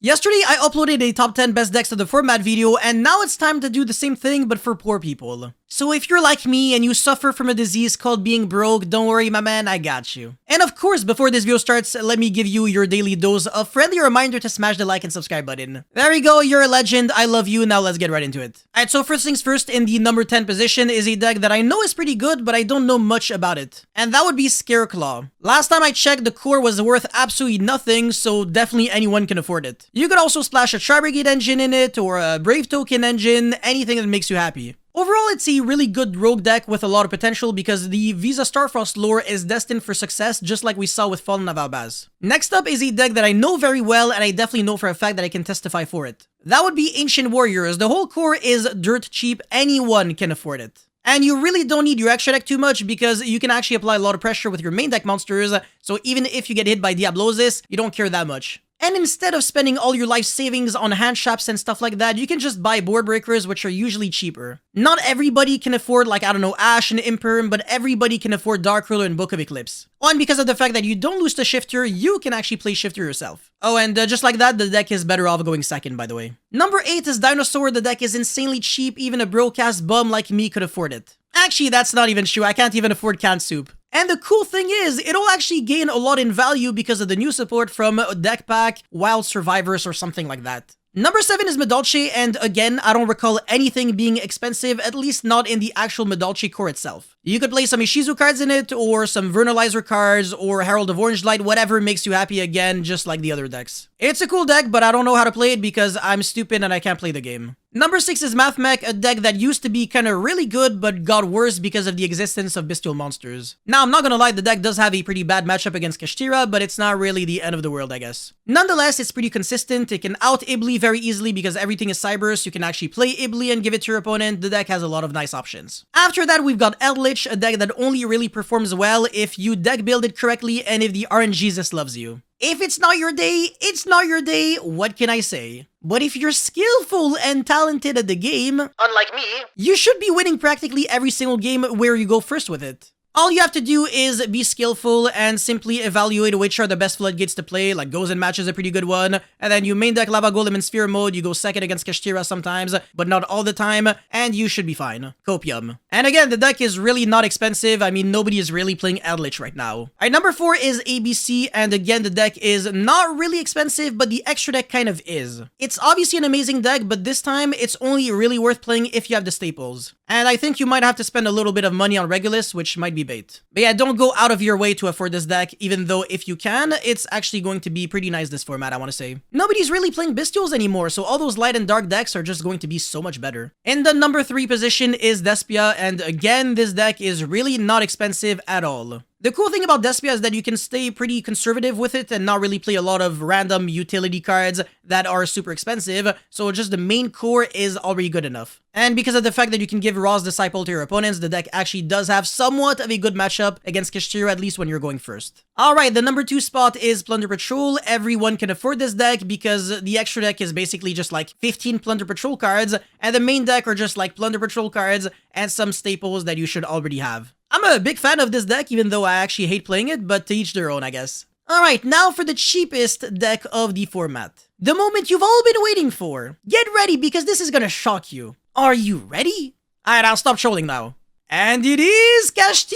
Yesterday, I uploaded a top 10 best decks of the format video, and now it's time to do the same thing but for poor people. So if you're like me and you suffer from a disease called being broke, don't worry my man, I got you. And of course, before this video starts, let me give you your daily dose of friendly reminder to smash the like and subscribe button. There you go, you're a legend, I love you, now let's get right into it. Alright, so first things first, in the number 10 position is a deck that I know is pretty good, but I don't know much about it. And that would be Scareclaw. Last time I checked, the core was worth absolutely nothing, so definitely anyone can afford it. You could also splash a Tri-Brigade engine in it, or a Brave Token engine, anything that makes you happy. Overall, it's a really good rogue deck with a lot of potential because the Visa Starfrost lore is destined for success just like we saw with Fallen of Albaz. Next up is a deck that I know very well and I definitely know for a fact that I can testify for it. That would be Ancient Warriors. The whole core is dirt cheap, anyone can afford it. And you really don't need your extra deck too much because you can actually apply a lot of pressure with your main deck monsters, so even if you get hit by Diablosis, you don't care that much. And instead of spending all your life savings on hand traps and stuff like that, you can just buy board breakers, which are usually cheaper. Not everybody can afford, like, I don't know, Ash and Imperm, but everybody can afford Dark Ruler and Book of Eclipse. And because of the fact that you don't lose to Shifter, you can actually play Shifter yourself. Oh, and just like that, the deck is better off going second, by the way. Number 8 is Dinosaur. The deck is insanely cheap, even a broadcast bum like me could afford it. Actually, that's not even true, I can't even afford Cansoup. And the cool thing is, it'll actually gain a lot in value because of the new support from Deck Pack, Wild Survivors, or something like that. Number 7 is Madochi, and again, I don't recall anything being expensive, at least not in the actual Madochi core itself. You could play some Ishizu cards in it, or some Vernalizer cards, or Herald of Orange Light, whatever makes you happy again, just like the other decks. It's a cool deck, but I don't know how to play it because I'm stupid and I can't play the game. Number 6 is Mech Mech, a deck that used to be kinda really good, but got worse because of the existence of bestial monsters. Now, I'm not gonna lie, the deck does have a pretty bad matchup against Kashtira, but it's not really the end of the world, I guess. Nonetheless, it's pretty consistent. It can out-Ibli very easily because everything is Cyber, so you can actually play Ibli and give it to your opponent. The deck has a lot of nice options. After that, we've got Elitch, a deck that only really performs well if you deck build it correctly and if the RNGesus loves you. If it's not your day, it's not your day, what can I say? But if you're skillful and talented at the game, unlike me, you should be winning practically every single game where you go first with it. All you have to do is be skillful and simply evaluate which are the best floodgates to play, like Gozen Match is a pretty good one, and then you main deck Lava Golem in Sphere mode, you go second against Kashtira sometimes, but not all the time, and you should be fine. Copium. And again, the deck is really not expensive. I mean, nobody is really playing Elitch right now. Alright, number 4 is ABC, and again, the deck is not really expensive, but the extra deck kind of is. It's obviously an amazing deck, but this time, it's only really worth playing if you have the staples. And I think you might have to spend a little bit of money on Regulus, which might be bait. But yeah, don't go out of your way to afford this deck, even though if you can, it's actually going to be pretty nice this format, I want to say. Nobody's really playing Bestials anymore, so all those light and dark decks are just going to be so much better. In the number 3 position is Despia, and again, this deck is really not expensive at all. The cool thing about Despia is that you can stay pretty conservative with it and not really play a lot of random utility cards that are super expensive, so just the main core is already good enough. And because of the fact that you can give Raw's Disciple to your opponents, the deck actually does have somewhat of a good matchup against Kashtira, at least when you're going first. Alright, the number 2 spot is Plunder Patrol. Everyone can afford this deck because the extra deck is basically just like 15 Plunder Patrol cards, and the main deck are just like Plunder Patrol cards and some staples that you should already have. I'm a big fan of this deck, even though I actually hate playing it, but to each their own, I guess. Alright, now for the cheapest deck of the format. The moment you've all been waiting for. Get ready, because this is gonna shock you. Are you ready? Alright, I'll stop trolling now. And it is Kashtira!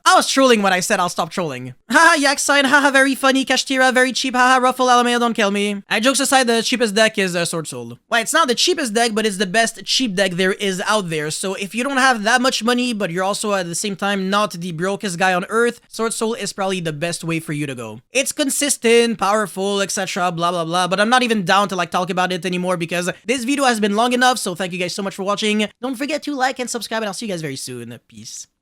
I was trolling when I said I'll stop trolling. Haha, Yak sign, haha, very funny, Kashtira, very cheap, haha, Ruffle, Alameda, don't kill me. Jokes aside, the cheapest deck is Sword Soul. Well, it's not the cheapest deck, but it's the best cheap deck there is out there. So if you don't have that much money, but you're also at the same time not the brokest guy on earth, Sword Soul is probably the best way for you to go. It's consistent, powerful, etc, blah blah blah, but I'm not even down to like talk about it anymore because this video has been long enough, so thank you guys so much for watching. Don't forget to like and subscribe, and I'll see you guys very soon. Peace.